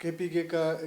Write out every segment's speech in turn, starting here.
KPK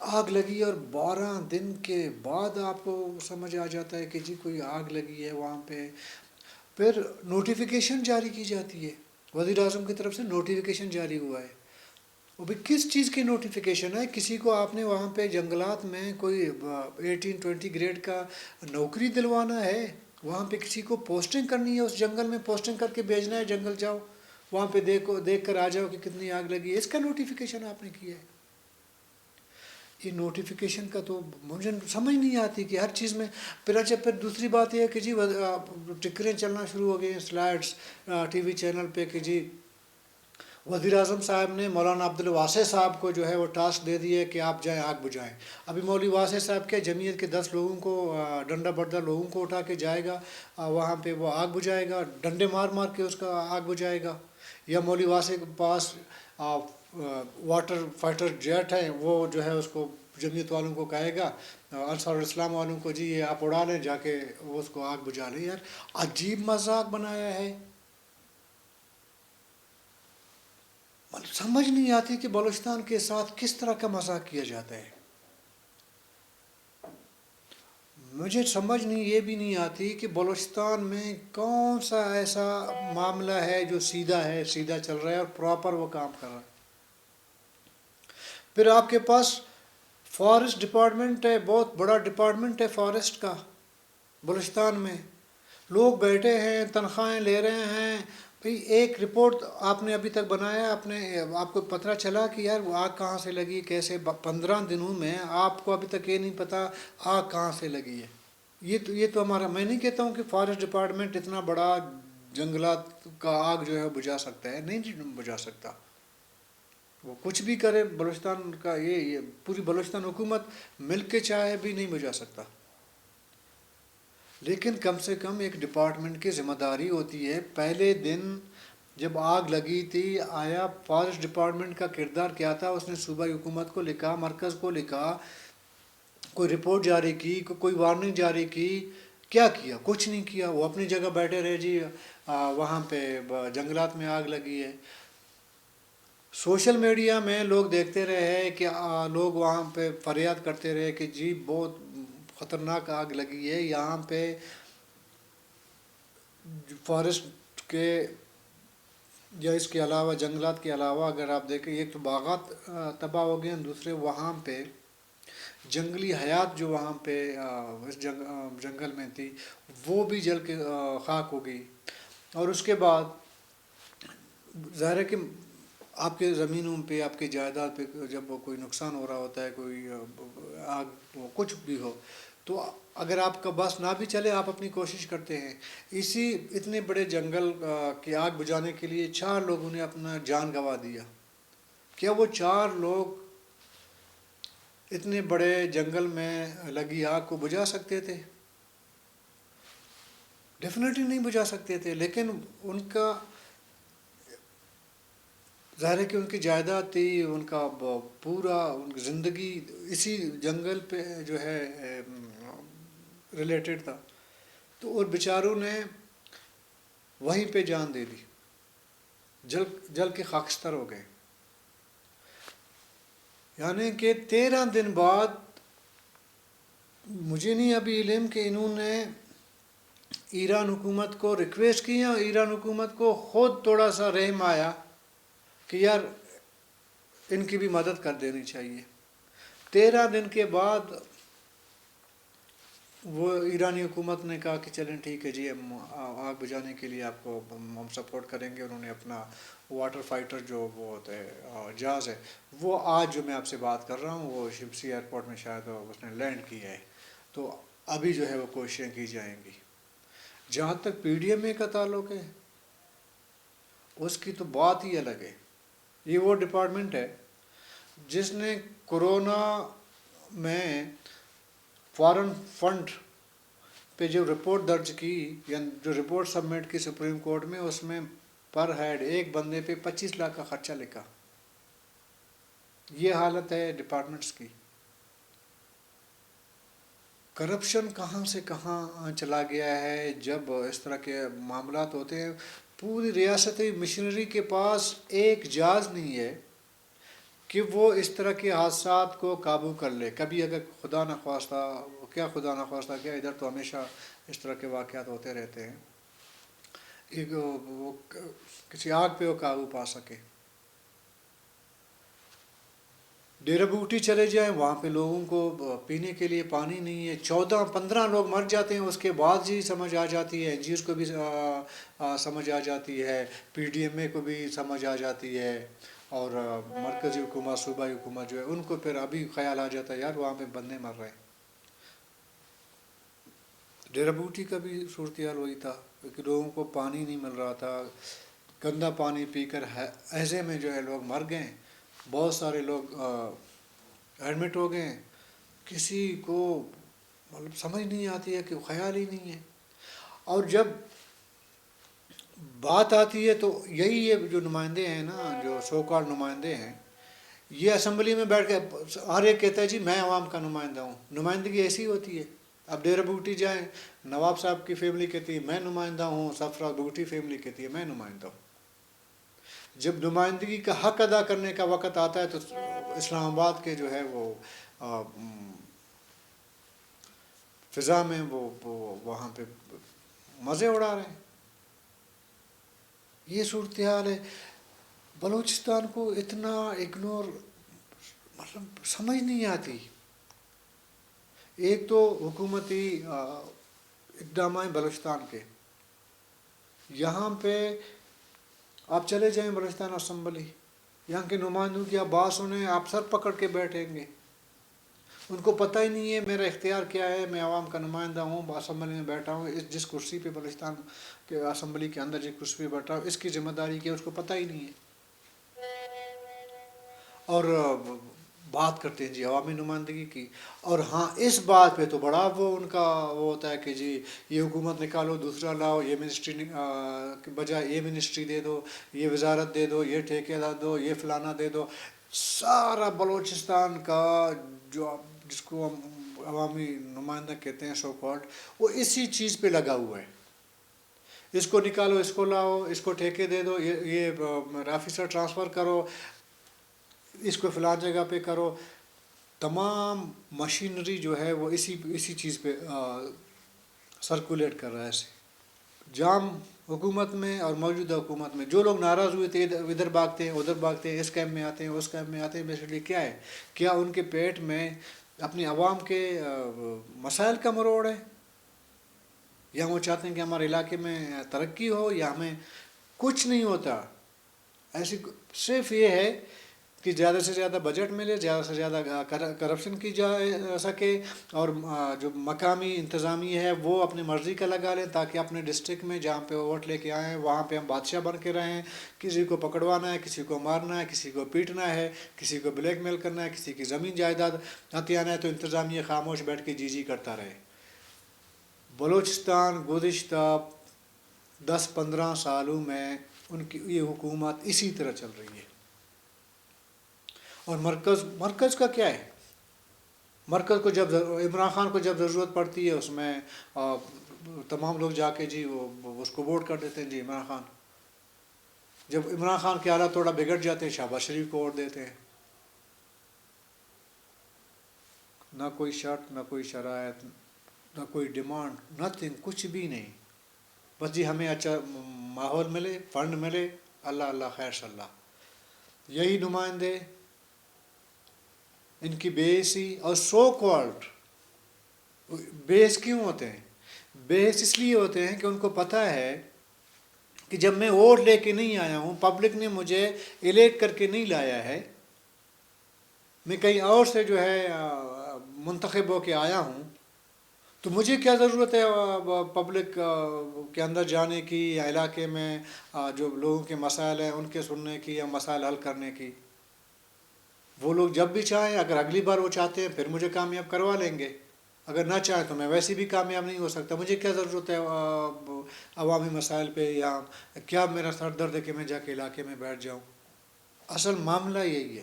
آگ لگی اور 12 دن کے بعد آپ کو سمجھ آ جاتا ہے کہ جی کوئی آگ لگی ہے وہاں پہ. پھر نوٹیفیکیشن جاری کی جاتی ہے، وزیر اعظم کی طرف سے نوٹیفیکیشن جاری ہوا ہے. وہ بھی کس چیز کی نوٹیفیکیشن ہے؟ کسی کو آپ نے وہاں پہ جنگلات میں کوئی 18-20 گریڈ کا نوکری دلوانا ہے، وہاں پہ کسی کو پوسٹنگ کرنی ہے، اس جنگل میں پوسٹنگ کر کے بھیجنا ہے جنگل جاؤ وہاں پہ دیکھ کر آ جاؤ کہ کتنی آگ لگی ہے، اس کا نوٹیفیکیشن آپ نے کیا ہے. یہ نوٹیفیکیشن کا تو مجھے سمجھ نہیں آتی کہ ہر چیز میں. پھر دوسری بات یہ ہے کہ جی ٹکریں چلنا شروع ہو گئی ہیں سلائڈس ٹی وی چینل پہ کہ جی وزیر اعظم صاحب نے مولانا عبدالواسع صاحب کو جو ہے وہ ٹاسک دے دی ہے کہ آپ جائیں آگ بجھائیں. ابھی مولوی واسع صاحب کے جمعیت کے 10 لوگوں کو ڈنڈا بردار لوگوں کو اٹھا کے جائے گا وہاں پہ، وہ آگ بجھائے گا، ڈنڈے مار مار کے اس کا آگ بجھائے گا. یا مولوی واسع کے پاس واٹر فائٹر جیٹ ہیں، وہ جو ہے اس کو جمعیت والوں کو کہے گا، انصار الاسلام والوں کو، جی یہ آپ اڑا لیں جا کے وہ اس کو آگ بجھا لیں. یار عجیب مذاق بنایا ہے. سمجھ نہیں آتی کہ بلوچستان کے ساتھ کس طرح کا مذاق کیا جاتا ہے. مجھے سمجھ نہیں یہ بھی نہیں آتی کہ بلوچستان میں کون سا ایسا معاملہ ہے جو سیدھا چل رہا ہے اور پراپر وہ کام کر رہا ہے. پھر آپ کے پاس فارسٹ ڈپارٹمنٹ ہے، بہت بڑا ڈپارٹمنٹ ہے فارسٹ کا بلوچستان میں. لوگ بیٹھے ہیں، تنخواہیں لے رہے ہیں. بھئی ایک رپورٹ آپ نے ابھی تک بنایا، آپ کو پتہ چلا کہ یار آگ کہاں سے لگی کیسے؟ 15 دنوں میں آپ کو ابھی تک یہ نہیں پتہ آگ کہاں سے لگی ہے. یہ تو ہمارا، میں نہیں کہتا ہوں کہ فارسٹ ڈپارٹمنٹ اتنا بڑا جنگلات کا آگ جو ہے بجھا سکتا ہے، نہیں بجھا سکتا. وہ کچھ بھی کرے، بلوچستان کا یہ پوری بلوچستان حکومت مل کے چاہے بھی نہیں بجھا سکتا. لیکن کم سے کم ایک ڈپارٹمنٹ کی ذمہ داری ہوتی ہے. پہلے دن جب آگ لگی تھی، آیا فارسٹ ڈپارٹمنٹ کا کردار کیا تھا؟ اس نے صوبائی حکومت کو لکھا، مرکز کو لکھا، کوئی رپورٹ جاری کی، کوئی وارننگ جاری کی؟ کیا کیا؟ کچھ نہیں کیا. وہ اپنی جگہ بیٹھے رہے، جی وہاں پہ جنگلات میں آگ لگی ہے. سوشل میڈیا میں لوگ دیکھتے رہے کہ لوگ وہاں پہ فریاد کرتے رہے کہ جی بہت خطرناک آگ لگی ہے یہاں پہ. فارسٹ کے یا اس کے علاوہ جنگلات کے علاوہ اگر آپ دیکھیں، ایک تو باغات تباہ ہو گئے ہیں، دوسرے وہاں پہ جنگلی حیات جو وہاں پہ اس جنگل میں تھی وہ بھی جل کے خاک ہو گئی. اور اس کے بعد ظاہر ہے کہ آپ کے زمینوں پہ، آپ کے جائیداد پہ جب کوئی نقصان ہو رہا ہوتا ہے، کوئی آگ کچھ بھی ہو، تو اگر آپ کا بس نہ بھی چلے آپ اپنی کوشش کرتے ہیں. اتنے بڑے جنگل کی آگ بجھانے کے لیے 4 لوگوں نے اپنا جان گنوا دیا. کیا وہ 4 لوگ اتنے بڑے جنگل میں لگی آگ کو بجھا سکتے تھے؟ ڈیفینیٹلی نہیں بجھا سکتے تھے. لیکن ان کا ظاہر ہے کہ ان کی جائیداد تھی، ان کا پورا ان کی زندگی اسی جنگل پہ جو ہے ریلیٹڈ تھا. تو اور بیچاروں نے وہیں پہ جان دے دی، جل کے خاکستر ہو گئے. یعنی کہ 13 دن بعد، مجھے نہیں ابھی علم کہ انہوں نے ایران حکومت کو ریکویسٹ کی اور ایران حکومت کو خود تھوڑا سا رحم آیا کہ یار ان کی بھی مدد کر دینی چاہیے. 13 دن کے بعد وہ ایرانی حکومت نے کہا کہ چلیں ٹھیک ہے جی، ہم آگ بجھانے کے لیے آپ کو ہم سپورٹ کریں گے. انہوں نے اپنا واٹر فائٹر جو وہ ہوتا ہے جہاز ہے، وہ آج جو میں آپ سے بات کر رہا ہوں وہ شمسی ایئرپورٹ میں شاید اس نے لینڈ کیا ہے. تو ابھی جو ہے وہ کوششیں کی جائیں گی. جہاں تک پی ڈی ایم اے کا تعلق ہے، اس کی تو بات ہی الگ ہے. یہ وہ ڈپارٹمنٹ ہے جس نے کورونا میں فارن فنڈ پہ جو رپورٹ درج کی یا جو رپورٹ سبمٹ کی سپریم کورٹ میں، اس میں پر ہیڈ ایک بندے پہ 25 لاکھ کا خرچہ لکھا. یہ حالت ہے ڈپارٹمنٹس کی. کرپشن کہاں سے کہاں چلا گیا ہے. جب اس طرح کے معاملات ہوتے ہیں، پوری ریاستی مشنری کے پاس ایک جہاز نہیں ہے کہ وہ اس طرح کے حادثات کو قابو کر لے. کبھی اگر خدا نخواستہ خدا نخواستہ کیا ادھر تو ہمیشہ اس طرح کے واقعات ہوتے رہتے ہیں، ایک وہ کسی آگ پہ وہ قابو پا سکے. ڈیرہ بوٹی چلے جائیں، وہاں پہ لوگوں کو پینے کے لیے پانی نہیں ہے، 14-15 لوگ مر جاتے ہیں. اس کے بعد جی سمجھ آ جاتی ہے، این جی اوز کو بھی سمجھ آ جاتی ہے، پی ڈی ایم اے کو بھی سمجھ آ جاتی ہے، اور مرکزی حکومت صوبائی حکومت جو ہے ان کو پھر ابھی خیال آ جاتا ہے یار وہاں پہ بندے مر رہے ہیں. ڈیرہ بوٹی کا بھی صورتحال وہی تھا کہ لوگوں کو پانی نہیں مل رہا تھا، گندا پانی پی کر ایسے میں جو ہے لوگ مر گئے. بہت سارے لوگ ایڈمٹ ہو گئے. کسی کو مطلب سمجھ نہیں آتی ہے، کہ خیال ہی نہیں ہے. اور جب بات آتی ہے تو یہی یہ جو نمائندے ہیں نا، جو سو کال نمائندے ہیں، یہ اسمبلی میں بیٹھ کے ہر ایک کہتا ہے جی میں عوام کا نمائندہ ہوں. نمائندگی ایسی ہوتی ہے. اب ڈیرہ بوٹی جائیں، نواب صاحب کی فیملی کہتی ہے میں نمائندہ ہوں، سرفراز بوٹی فیملی کہتی ہے میں نمائندہ ہوں. جب نمائندگی کا حق ادا کرنے کا وقت آتا ہے تو اسلام آباد کے جو ہے وہ فضا میں وہ وہاں پہ مزے اڑا رہے ہیں. یہ صورتحال ہے. بلوچستان کو اتنا اگنور مطلب سمجھ نہیں آتی. ایک تو حکومتی اقدامات بلوچستان کے، یہاں پہ آپ چلے جائیں بلوچستان اسمبلی، یہاں کے نمائندوں کی آپ بات سنیں آپ سر پکڑ کے بیٹھیں گے. ان کو پتہ ہی نہیں ہے میرا اختیار کیا ہے، میں عوام کا نمائندہ ہوں، اسمبلی میں بیٹھا ہوں، جس کرسی پہ بلوچستان کے اسمبلی کے اندر جس کرسی پہ بیٹھا ہوں اس کی ذمہ داری کیا اس کو پتہ ہی نہیں ہے. اور بات کرتے ہیں جی عوامی نمائندگی کی. اور ہاں اس بات پہ تو بڑا وہ ان کا وہ ہوتا ہے کہ جی یہ حکومت نکالو دوسرا لاؤ، یہ منسٹری بجائے یہ منسٹری دے دو، یہ وزارت دے دو، یہ ٹھیکیدار دو، یہ فلانا دے دو. سارا بلوچستان کا جو جس کو ہم عوامی نمائندہ کہتے ہیں سو کالڈ، وہ اسی چیز پہ لگا ہوا ہے. اس کو نکالو، اس کو لاؤ، اس کو ٹھیکے دے دو، یہ آفیسر ٹرانسفر کرو، اس کو فلان جگہ پہ کرو. تمام مشینری جو ہے وہ اسی چیز پہ سرکولیٹ کر رہا ہے. جام حکومت میں اور موجودہ حکومت میں جو لوگ ناراض ہوئے تھے ادھر بھاگتے ہیں ادھر بھاگتے ہیں، اس کیمپ میں آتے ہیں اس کیمپ میں آتے ہیں. بیسیکلی کیا ہے، کیا ان کے پیٹ میں اپنی عوام کے مسائل کا مروڑ ہے، یا وہ چاہتے ہیں کہ ہمارے علاقے میں ترقی ہو، یا ہمیں کچھ نہیں ہوتا. ایسی صرف یہ ہے کہ زیادہ سے زیادہ بجٹ ملے، زیادہ سے زیادہ کرپشن کی جا سکے، اور جو مقامی انتظامیہ ہے وہ اپنی مرضی کا لگا لیں تاکہ اپنے ڈسٹرکٹ میں جہاں پہ ووٹ لے کے آئیں وہاں پہ ہم بادشاہ بن کے رہیں. کسی کو پکڑوانا ہے، کسی کو مارنا ہے، کسی کو پیٹنا ہے، کسی کو بلیک میل کرنا ہے، کسی کی زمین جائیداد ہتھیانا ہے، تو انتظامیہ خاموش بیٹھ کے جی کرتا رہے. بلوچستان گزشتہ 10-15 سالوں میں ان کی یہ حکومت اسی طرح چل رہی ہے. اور مرکز کا کیا ہے؟ مرکز کو جب عمران خان کو جب ضرورت پڑتی ہے اس میں تمام لوگ جا کے جی وہ اس کو ووٹ کر دیتے ہیں جی عمران خان. جب عمران خان کے حالات تھوڑا بگڑ جاتے ہیں شہباز شریف کو ووٹ دیتے ہیں. نہ کوئی شرط، نہ کوئی شرائط، نہ کوئی ڈیمانڈ، نتھنگ، کچھ بھی نہیں. بس جی ہمیں اچھا ماحول ملے، فنڈ ملے، اللہ اللہ خیر صلی اللہ. یہی نمائندے ان کی بیسی اور سو کالڈ بیس کیوں ہوتے ہیں؟ بیس اس لیے ہوتے ہیں کہ ان کو پتہ ہے کہ جب میں ووٹ لے کے نہیں آیا ہوں، پبلک نے مجھے الیکٹ کر کے نہیں لایا ہے، میں کہیں اور سے جو ہے منتخب ہو کے آیا ہوں، تو مجھے کیا ضرورت ہے پبلک کے اندر جانے کی، یا علاقے میں جو لوگوں کے مسائل ہیں ان کے سننے کی یا مسائل حل کرنے کی. وہ لوگ جب بھی چاہیں، اگر اگلی بار وہ چاہتے ہیں پھر مجھے کامیاب کروا لیں گے، اگر نہ چاہیں تو میں ویسے بھی کامیاب نہیں ہو سکتا. مجھے کیا ضرورت ہے عوامی مسائل پہ، یا کیا میرا سر درد ہے کہ میں جا کے علاقے میں بیٹھ جاؤں. اصل معاملہ یہی ہے.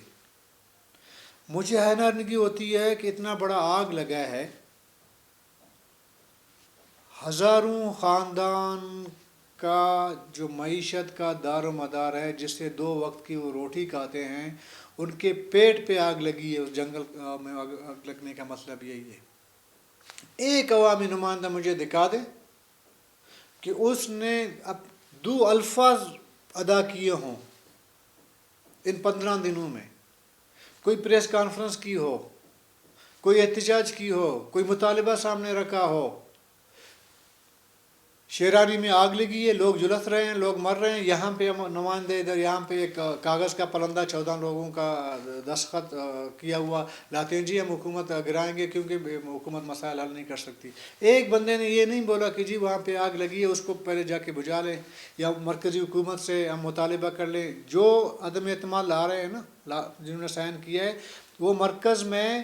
مجھے حیرانگی ہوتی ہے کہ اتنا بڑا آگ لگا ہے، ہزاروں خاندان کا جو معیشت کا دار و مدار ہے، جس سے 2 وقت کی وہ روٹی کھاتے ہیں، ان کے پیٹ پہ آگ لگی ہے۔ اس جنگل میں آگ لگنے کا مطلب یہی ہے۔ ایک عوامی نمائندہ مجھے دکھا دے کہ اس نے اب 2 الفاظ ادا کیے ہوں ان 15 دنوں میں، کوئی پریس کانفرنس کی ہو، کوئی احتجاج کی ہو، کوئی مطالبہ سامنے رکھا ہو۔ شیرانی میں آگ لگی ہے، لوگ جھلس رہے ہیں، لوگ مر رہے ہیں، یہاں پہ نمائندے ادھر، یہاں پہ ایک کاغذ کا پرندہ 14 لوگوں کا دستخط کیا ہوا لاتے ہیں، جی ہم حکومت گرائیں گے کیونکہ حکومت مسائل حل نہیں کر سکتی۔ ایک بندے نے یہ نہیں بولا کہ جی وہاں پہ آگ لگی ہے، اس کو پہلے جا کے بجھا لیں، یا مرکزی حکومت سے ہم مطالبہ کر لیں۔ جو عدم اعتماد لا رہے ہیں نا، جنہوں نے سائن کیا ہے، وہ مرکز میں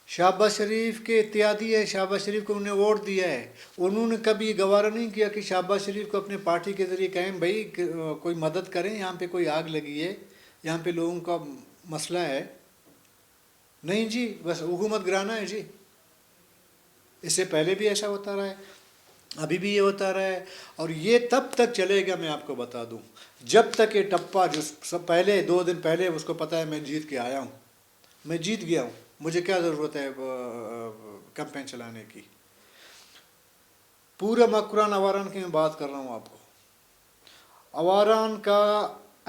شہباز شریف کے اتحادی ہے، شہباز شریف کو انہوں نے ووٹ دیا ہے۔ انہوں نے کبھی گوارا نہیں کیا کہ شہباز شریف کو اپنے پارٹی کے ذریعے کہیں بھائی کوئی مدد کریں، یہاں پہ کوئی آگ لگی ہے، یہاں پہ لوگوں کا مسئلہ ہے۔ نہیں جی، بس حکومت گرانا ہے جی۔ اس سے پہلے بھی ایسا ہوتا رہا ہے، ابھی بھی یہ ہوتا رہا ہے، اور یہ تب تک چلے گا، میں آپ کو بتا دوں، جب تک یہ ٹپا جو سب پہلے 2 دن پہلے اس کو پتہ ہے میں جیت کے آیا ہوں، میں جیت گیا ہوں، مجھے کیا ضرورت ہے کیمپین چلانے کی۔ پورا مکران اواران کی میں بات کر رہا ہوں آپ کو۔ اواران کا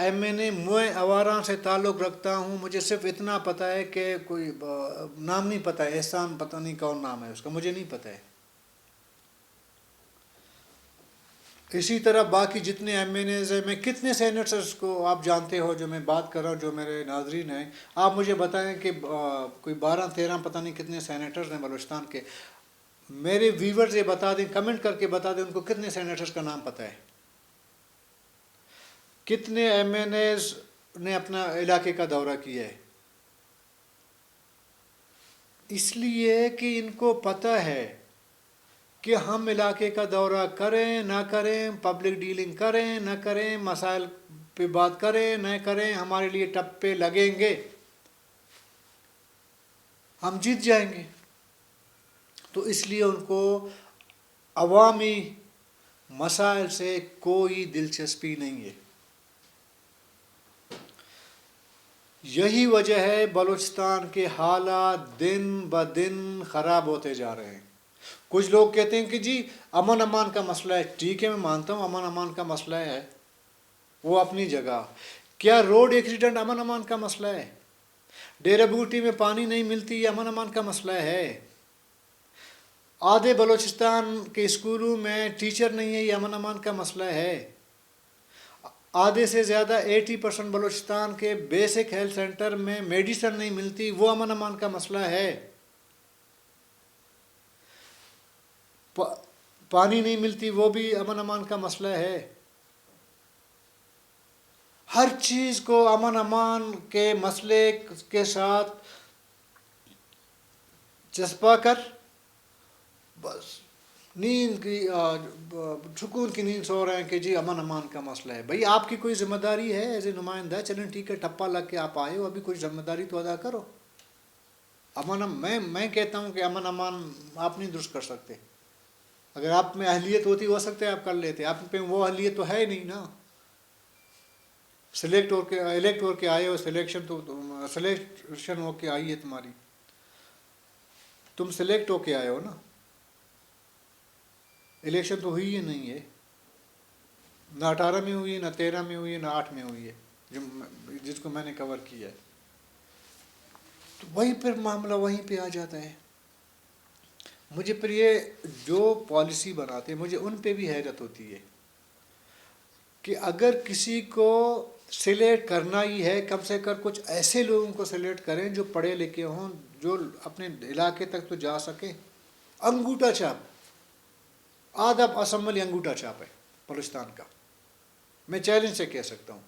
MNA، میں اواران سے تعلق رکھتا ہوں، مجھے صرف اتنا پتہ ہے کہ کوئی نام نہیں پتہ ہے، احسان پتہ نہیں کون نام ہے اس کا، مجھے نہیں پتہ ہے۔ اسی طرح باقی جتنے MNAs ہیں، میں کتنے سینیٹرز کو آپ جانتے ہو جو میں بات کر رہا ہوں، جو میرے ناظرین ہیں، آپ مجھے بتائیں کہ کوئی 12-13 پتہ نہیں کتنے سینیٹرز ہیں بلوچستان کے۔ میرے ویورز یہ بتا دیں، کمنٹ کر کے بتا دیں ان کو کتنے سینیٹرز کا نام پتہ ہے، کتنے MNAs نے اپنا علاقے کا دورہ کیا ہے۔ اس لیے کہ ان کو پتہ ہے کہ ہم علاقے کا دورہ کریں نہ کریں، پبلک ڈیلنگ کریں نہ کریں، مسائل پہ بات کریں نہ کریں، ہمارے لیے ٹپے لگیں گے، ہم جیت جائیں گے۔ تو اس لیے ان کو عوامی مسائل سے کوئی دلچسپی نہیں ہے۔ یہی وجہ ہے بلوچستان کے حالات دن بدن خراب ہوتے جا رہے ہیں۔ کچھ لوگ کہتے ہیں کہ جی امن امان کا مسئلہ ہے، ٹھیک ہے، میں مانتا ہوں امن امان کا مسئلہ ہے، وہ اپنی جگہ۔ کیا روڈ ایکسیڈنٹ امن امان کا مسئلہ ہے؟ ڈیرہ بوٹی میں پانی نہیں ملتی، یہ امن امان کا مسئلہ ہے۔ آدھے بلوچستان کے اسکولوں میں ٹیچر نہیں ہے، یہ امن امان کا مسئلہ ہے۔ آدھے سے زیادہ 80% بلوچستان کے بیسک ہیلتھ سینٹر میں میڈیسن نہیں ملتی، وہ امن امان کا مسئلہ ہے۔ پانی نہیں ملتی، وہ بھی امن امان کا مسئلہ ہے۔ ہر چیز کو امن امان کے مسئلے کے ساتھ چسپا کر بس نیند کی سکون کی نیند سو رہے ہیں کہ جی امن امان کا مسئلہ ہے۔ بھئی آپ کی کوئی ذمہ داری ہے ایز اے نمائندہ، چلیں ٹھیک ہے، ٹپا لگ کے آپ آئے ہو، ابھی کوئی ذمہ داری تو ادا کرو۔ میں کہتا ہوں کہ امن امان آپ نہیں درست کر سکتے۔ اگر آپ میں اہلیت ہوتی، ہو سکتا ہے آپ کر لیتے، آپ پہ وہ اہلیت تو ہے نہیں نا۔ الیکٹ ہو کے آئے ہو، سلیکشن ہو کے آئی ہے تمہاری، تم سلیکٹ ہو کے آئے ہو نا، الیکشن تو ہوئی ہی نہیں ہے، نہ 18 میں ہوئی ہے، نہ 13 میں ہوئی ہے، نہ 8 میں ہوئی ہے، جس کو میں نے کور کیا ہے۔ تو وہیں پھر معاملہ وہیں پہ آ جاتا ہے۔ مجھے پھر یہ جو پالیسی بناتے ہیں، مجھے ان پہ بھی حیرت ہوتی ہے کہ اگر کسی کو سلیکٹ کرنا ہی ہے، کم سے کم کچھ ایسے لوگوں کو سلیکٹ کریں جو پڑھے لکھے ہوں، جو اپنے علاقے تک تو جا سکیں۔ انگوٹھا چھاپ، آدھا اسمبلی انگوٹھا چھاپ ہے بلوچستان کا، میں چیلنج سے کہہ سکتا ہوں،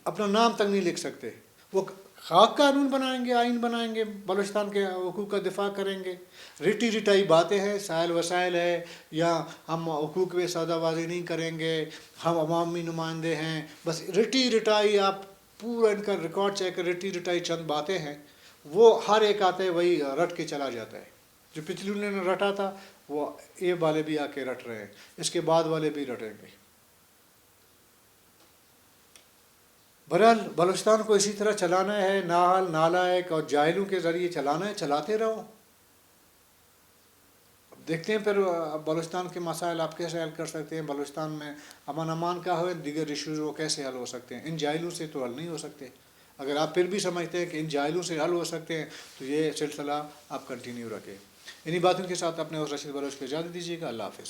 اپنا نام تک نہیں لکھ سکتے۔ وہ خاک قانون بنائیں گے، آئین بنائیں گے، بلوچستان کے حقوق کا دفاع کریں گے، رٹی رٹائی باتیں ہیں، سائل وسائل ہے، یا ہم حقوق پہ سودہ بازی نہیں کریں گے، ہم عوامی نمائندے ہیں، بس رٹی رٹائی۔ آپ پورا ان کا ریکارڈ چیک کر، رٹی رٹائی چند باتیں ہیں، وہ ہر ایک آتا ہے وہی رٹ کے چلا جاتا ہے۔ جو پچھلے نے رٹا تھا وہ اے والے بھی آ کے رٹ رہے ہیں، اس کے بعد والے بھی رٹیں گے۔ بہرحال بلوچستان کو اسی طرح چلانا ہے، نااہل نالائق اور جاہلوں کے ذریعے چلانا ہے، چلاتے رہو۔ دیکھتے ہیں پھر بلوچستان کے مسائل آپ کیسے حل کر سکتے ہیں، بلوچستان میں امن امان کا ہو، دیگر ایشوز وہ کیسے حل ہو سکتے ہیں۔ ان جاہلوں سے تو حل نہیں ہو سکتے۔ اگر آپ پھر بھی سمجھتے ہیں کہ ان جاہلوں سے حل ہو سکتے ہیں تو یہ سلسلہ آپ کنٹینیو رکھیں۔ انہی باتوں کے ساتھ اپنے ہوسٹ رشید بلوچ کو اجازت دیجیے گا۔ اللہ حافظ۔